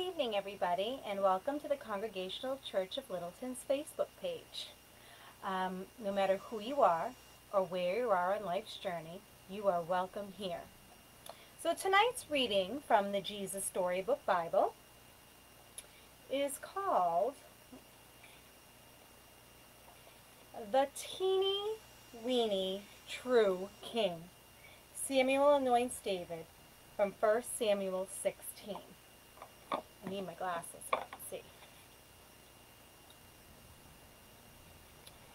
evening, everybody, and welcome to the Congregational Church of Littleton's Facebook page. No matter who you are or where you are on life's journey, you are welcome here. So tonight's reading from the Jesus Storybook Bible is called The Teeny Weenie True King. Samuel anoints David from 1 Samuel 16. I need my glasses so I can see.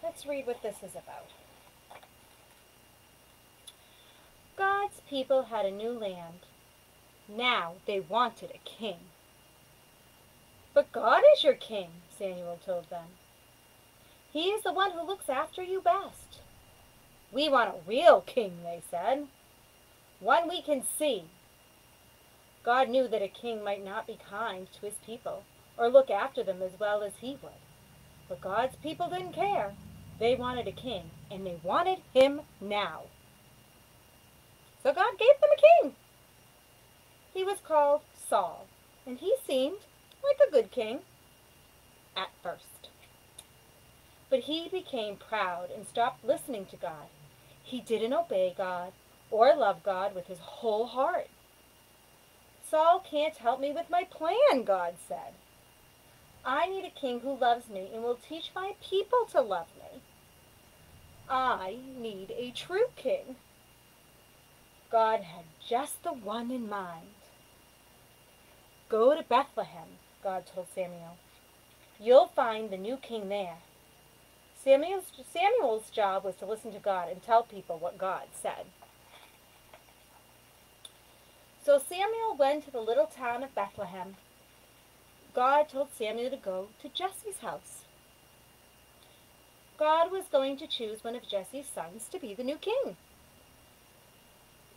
Let's read what this is about. God's people had a new land. Now they wanted a king. But God is your king, Samuel told them. He is the one who looks after you best. We want a real king, they said. One we can see. God knew that a king might not be kind to his people or look after them as well as he would. But God's people didn't care. They wanted a king, and they wanted him now. So God gave them a king. He was called Saul, and he seemed like a good king at first. But he became proud and stopped listening to God. He didn't obey God or love God with his whole heart. Saul can't help me with my plan, God said. I need a king who loves me and will teach my people to love me. I need a true king. God had just the one in mind. Go to Bethlehem, God told Samuel. You'll find the new king there. Samuel's job was to listen to God and tell people what God said. So Samuel went to the little town of Bethlehem. God told Samuel to go to Jesse's house. God was going to choose one of Jesse's sons to be the new king.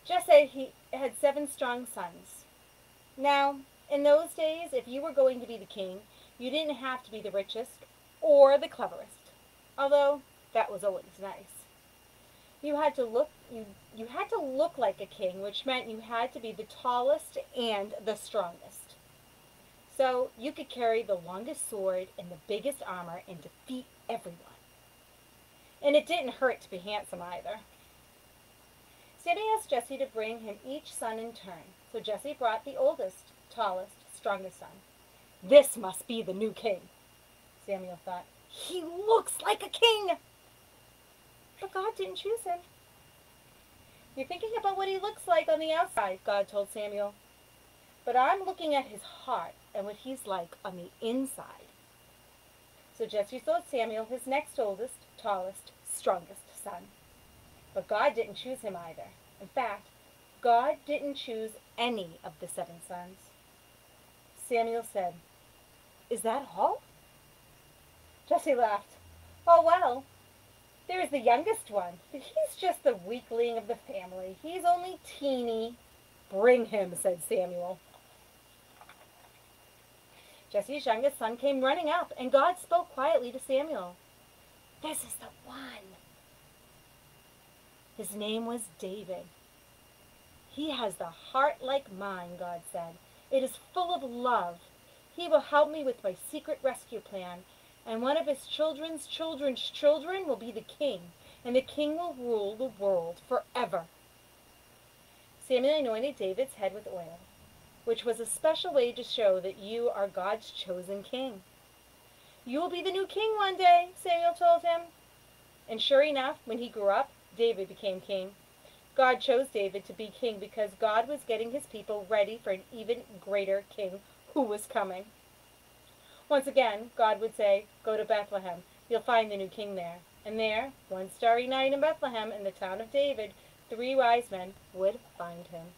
Jesse had 7 strong sons. Now, in those days, if you were going to be the king, you didn't have to be the richest or the cleverest, although that was always nice. You had to look like a king, which meant you had to be the tallest and the strongest. So you could carry the longest sword and the biggest armor and defeat everyone. And it didn't hurt to be handsome either. Samuel asked Jesse to bring him each son in turn. So Jesse brought the oldest, tallest, strongest son. This must be the new king, Samuel thought. He looks like a king. But God didn't choose him. You're thinking about what he looks like on the outside, God told Samuel. But I'm looking at his heart and what he's like on the inside. So Jesse thought Samuel his next oldest, tallest, strongest son. But God didn't choose him either. In fact, God didn't choose any of the 7 sons. Samuel said, "Is that all?" Jesse laughed. "Oh, well. There's the youngest one, but he's just the weakling of the family. He's only teeny." "Bring him," said Samuel. Jesse's youngest son came running up, and God spoke quietly to Samuel. "This is the one." His name was David. "He has the heart like mine," God said. "It is full of love. He will help me with my secret rescue plan. And one of his children's children's children will be the king, and the king will rule the world forever." Samuel anointed David's head with oil, which was a special way to show that you are God's chosen king. "You will be the new king one day," Samuel told him. And sure enough, when he grew up, David became king. God chose David to be king because God was getting his people ready for an even greater king who was coming. Once again, God would say, "Go to Bethlehem. You'll find the new king there." And there, one starry night in Bethlehem, in the town of David, 3 wise men would find him.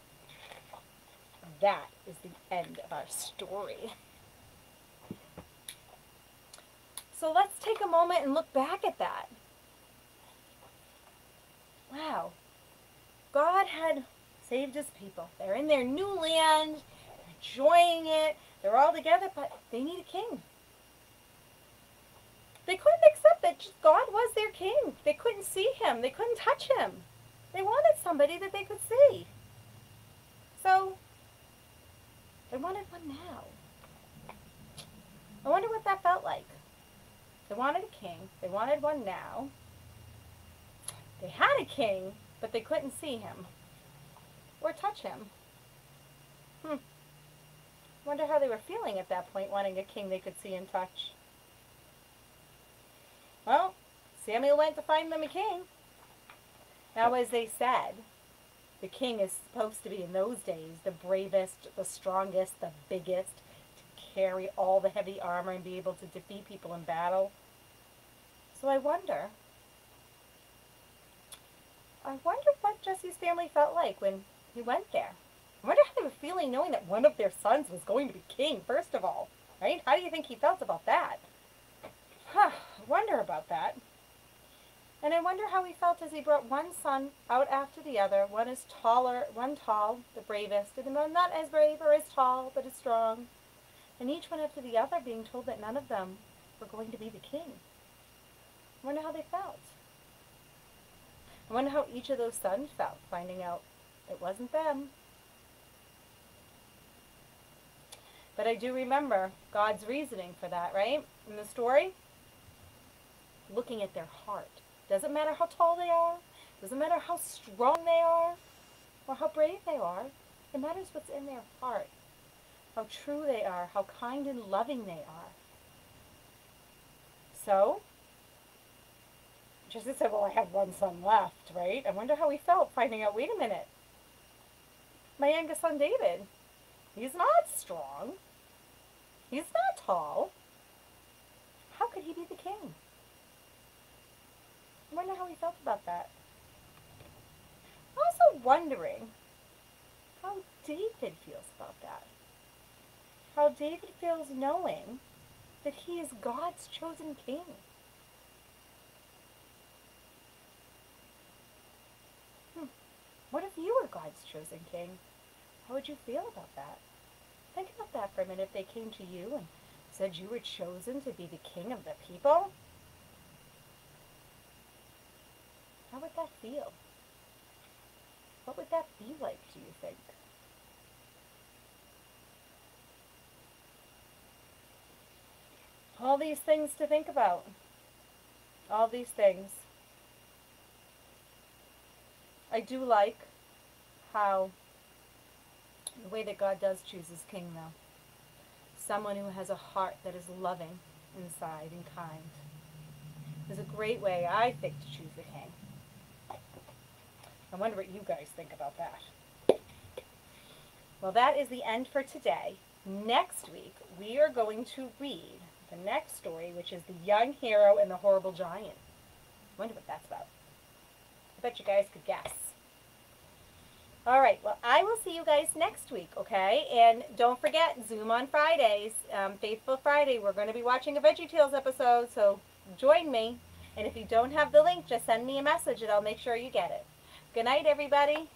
That is the end of our story. So let's take a moment and look back at that. Wow. God had saved his people. They're in their new land. They're enjoying it. They're all together, but they need a king. They couldn't accept that God was their king. They couldn't see him. They couldn't touch him. They wanted somebody that they could see. So they wanted one now. I wonder what that felt like. They wanted a king. They wanted one now. They had a king, but they couldn't see him or touch him. Wonder how they were feeling at that point, wanting a king they could see and touch. Well, Samuel went to find them a king. Now, as they said, the king is supposed to be, in those days, the bravest, the strongest, the biggest, to carry all the heavy armor and be able to defeat people in battle. So I wonder what Jesse's family felt like when he went there. I wonder how they were feeling knowing that one of their sons was going to be king, first of all. Right? How do you think he felt about that? I wonder about that. And I wonder how he felt as he brought one son out after the other. One is taller, one tall, the bravest, and one not as brave or as tall, but as strong. And each one after the other being told that none of them were going to be the king. I wonder how they felt. I wonder how each of those sons felt, finding out it wasn't them. But I do remember God's reasoning for that, right? In the story, looking at their heart. Doesn't matter how tall they are, doesn't matter how strong they are, or how brave they are. It matters what's in their heart, how true they are, how kind and loving they are. So, Jesse said, well, I have one son left, right? I wonder how he felt finding out, wait a minute, my youngest son David, he's not strong, he's not tall. How could he be the king? I wonder how he felt about that. I'm also wondering how David feels about that. How David feels knowing that he is God's chosen king. What if you were God's chosen king? How would you feel about that? Think about that for a minute. If they came to you and said you were chosen to be the king of the people, how would that feel? What would that be like, do you think? All these things to think about. All these things. I do like how the way that God does choose his king, though. Someone who has a heart that is loving inside and kind. Is a great way, I think, to choose the king. I wonder what you guys think about that. Well, that is the end for today. Next week, we are going to read the next story, which is The Young Hero and the Horrible Giant. I wonder what that's about. I bet you guys could guess. All right, well, I will see you guys next week, okay? And don't forget, Zoom on Fridays, Faithful Friday. We're going to be watching a VeggieTales episode, so join me. And if you don't have the link, just send me a message and I'll make sure you get it. Good night, everybody.